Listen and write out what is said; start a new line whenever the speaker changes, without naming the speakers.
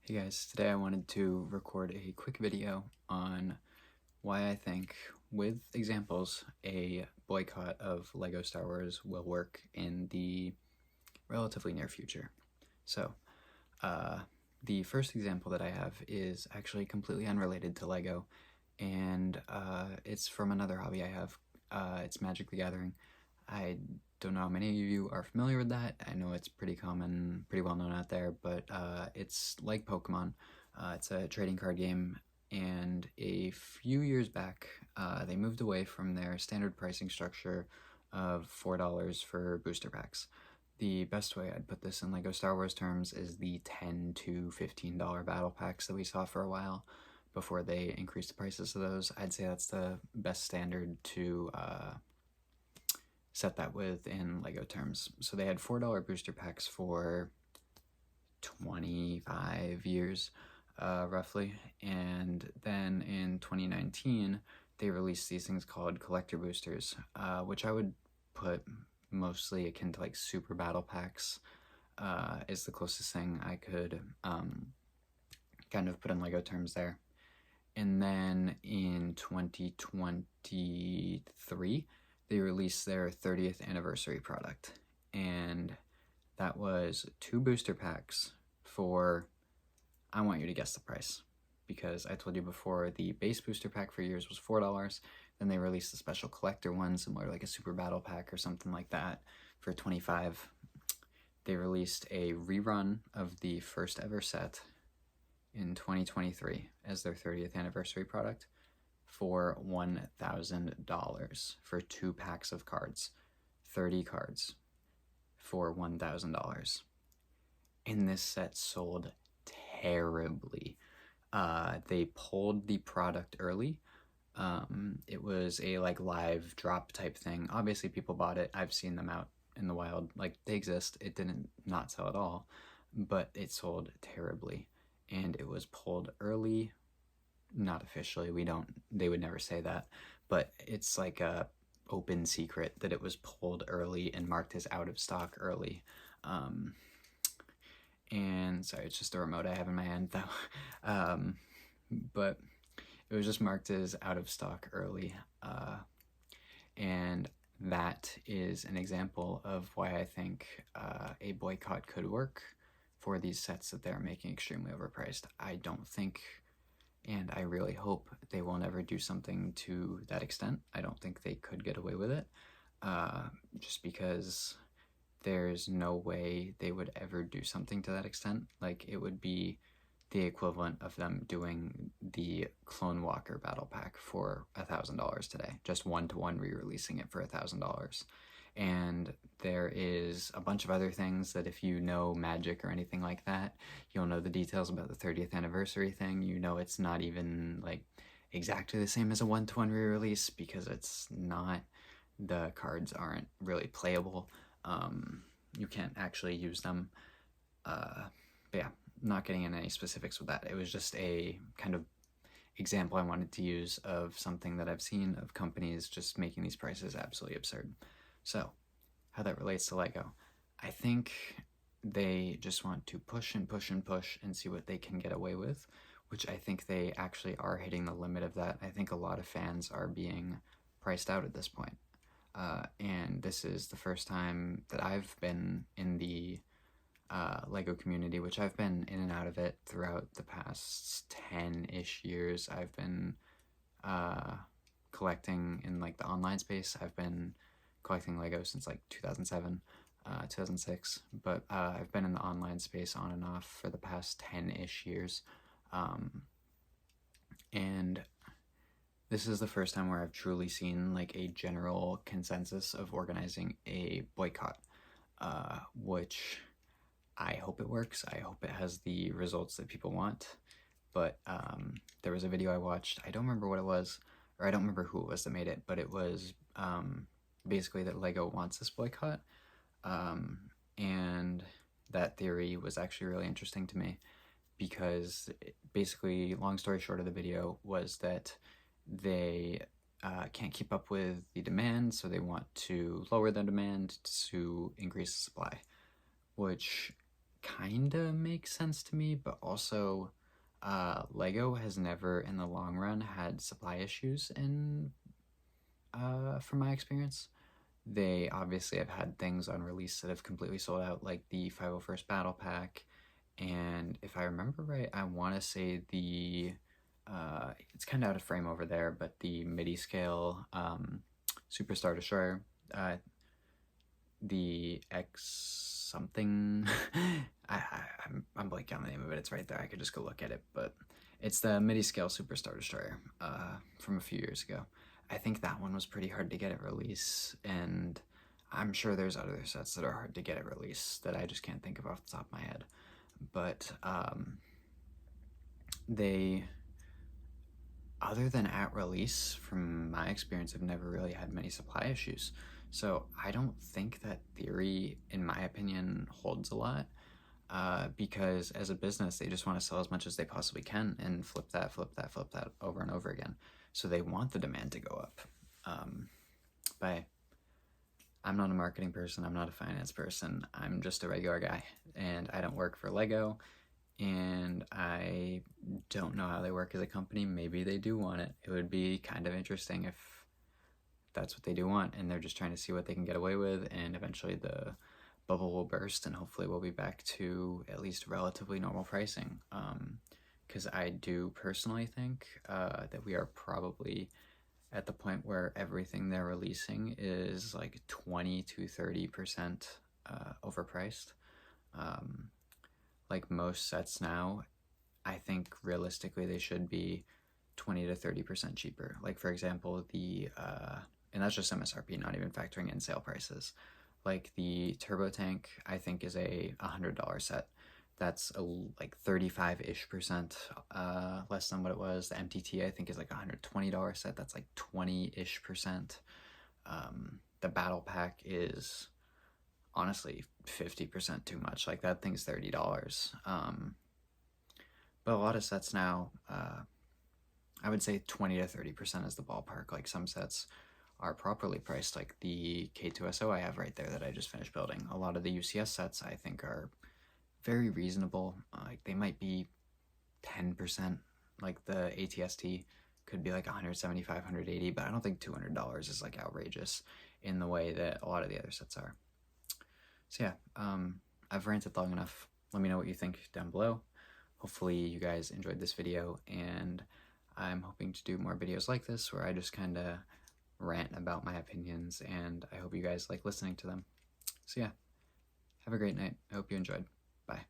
Hey guys, today I wanted to record a quick video on why I think, with examples, a boycott of LEGO Star Wars will work in the relatively near future. So, the first example that I have is actually completely unrelated to LEGO, and it's from another hobby I have. It's Magic the Gathering. I don't know how many of you are familiar with that. I know it's pretty common, pretty well known out there, but it's like Pokemon. It's a trading card game, and a few years back, they moved away from their standard pricing structure of $4 for booster packs. The best way I'd put this in LEGO Star Wars terms is the $10 to $15 battle packs that we saw for a while before they increased the prices of those. I'd say that's the best standard to set that with in LEGO terms. So they had $4 booster packs for 25 years, roughly. And then in 2019, they released these things called collector boosters, which I would put mostly akin to like super battle packs, is the closest thing I could kind of put in LEGO terms there. And then in 2023, they released their 30th anniversary product, and that was 2 booster packs for, I want you to guess the price, because I told you before the base booster pack for years was $4, then they released the special collector one, similar like a super battle pack or something like that, for $25. They released a rerun of the first ever set in 2023 as their 30th anniversary product for $1,000 for 2 packs of cards, 30 cards for $1,000. And this set sold terribly. They pulled the product early. It was a like live drop type thing. Obviously people bought it. I've seen them out in the wild. Like, they exist. It didn't not sell at all, but it sold terribly. And it was pulled early. Not officially, they would never say that, but it's like a open secret that it was pulled early and marked as out of stock early. And sorry, it's just a remote I have in my hand though. But it was just marked as out of stock early. And that is an example of why I think a boycott could work for these sets that they're making extremely overpriced. I don't think, and I really hope, they will never do something to that extent. I don't think they could get away with it, just because there's no way they would ever do something to that extent. Like, it would be the equivalent of them doing the Clone Walker battle pack for $1,000 today, just one-to-one re-releasing it for $1,000. And there is a bunch of other things that, if you know Magic or anything like that, you'll know the details about the 30th anniversary thing. You know it's not even like exactly the same as a one-to-one re-release, because it's not. The cards aren't really playable. You can't actually use them. But yeah, not getting into any specifics with that. It was just a kind of example I wanted to use of something that I've seen of companies just making these prices absolutely absurd. So, how that relates to LEGO. I think they just want to push and push and push and see what they can get away with, which I think they actually are hitting the limit of that. I think a lot of fans are being priced out at this point. And this is the first time that I've been in the LEGO community, which I've been in and out of it throughout the past 10-ish years. I've been collecting in like the online space. I've been collecting LEGO since like 2007, 2006, but I've been in the online space on and off for the past 10-ish years. And this is the first time where I've truly seen like a general consensus of organizing a boycott, which I hope it works. I hope it has the results that people want. But there was a video I watched, I don't remember what it was, or I don't remember who it was that made it, but it was basically that LEGO wants this boycott. And that theory was actually really interesting to me, because basically, long story short of the video, was that they can't keep up with the demand, so they want to lower the demand to increase the supply, which kind of makes sense to me, but also Lego has never in the long run had supply issues from my experience. They obviously have had things on release that have completely sold out, like the 501st Battle Pack, and if I remember right, I want to say it's kind of out of frame over there, but the MIDI scale Superstar Destroyer, the X something, I'm blanking on the name of it, it's right there, I could just go look at it, but it's the MIDI scale Superstar Destroyer from a few years ago. I think that one was pretty hard to get at release, and I'm sure there's other sets that are hard to get at release that I just can't think of off the top of my head. But they, other than at release, from my experience, have never really had many supply issues. So I don't think that theory, in my opinion, holds a lot. Because as a business, they just want to sell as much as they possibly can and flip that over and over again. So they want the demand to go up. But I'm not a marketing person, I'm not a finance person, I'm just a regular guy, and I don't work for Lego, and I don't know how they work as a company. Maybe they do want it. It would be kind of interesting if that's what they do want, and they're just trying to see what they can get away with, and eventually the bubble will burst, and hopefully we'll be back to at least relatively normal pricing. Because I do personally think that we are probably at the point where everything they're releasing is like 20 to 30% overpriced. Like most sets now, I think realistically they should be 20 to 30% cheaper. Like for example, and that's just MSRP, not even factoring in sale prices. Like the Turbo Tank, I think is a $100 set. That's like 35-ish% less than what it was. The MTT, I think, is like a $120 set. That's like 20-ish%. The Battle Pack is honestly 50% too much. Like that thing's $30. But a lot of sets now, I would say 20 to 30% is the ballpark. Like some sets are properly priced, like the K2SO I have right there that I just finished building. A lot of the UCS sets I think are very reasonable. Like they might be 10%. Like the ATST could be like 175, 180, but I don't think $200 is like outrageous in the way that a lot of the other sets are. So yeah, I've ranted long enough. Let me know what you think down below. Hopefully you guys enjoyed this video, and I'm hoping to do more videos like this where I just kind of rant about my opinions, and I hope you guys like listening to them. So yeah, have a great night. I hope you enjoyed. Bye.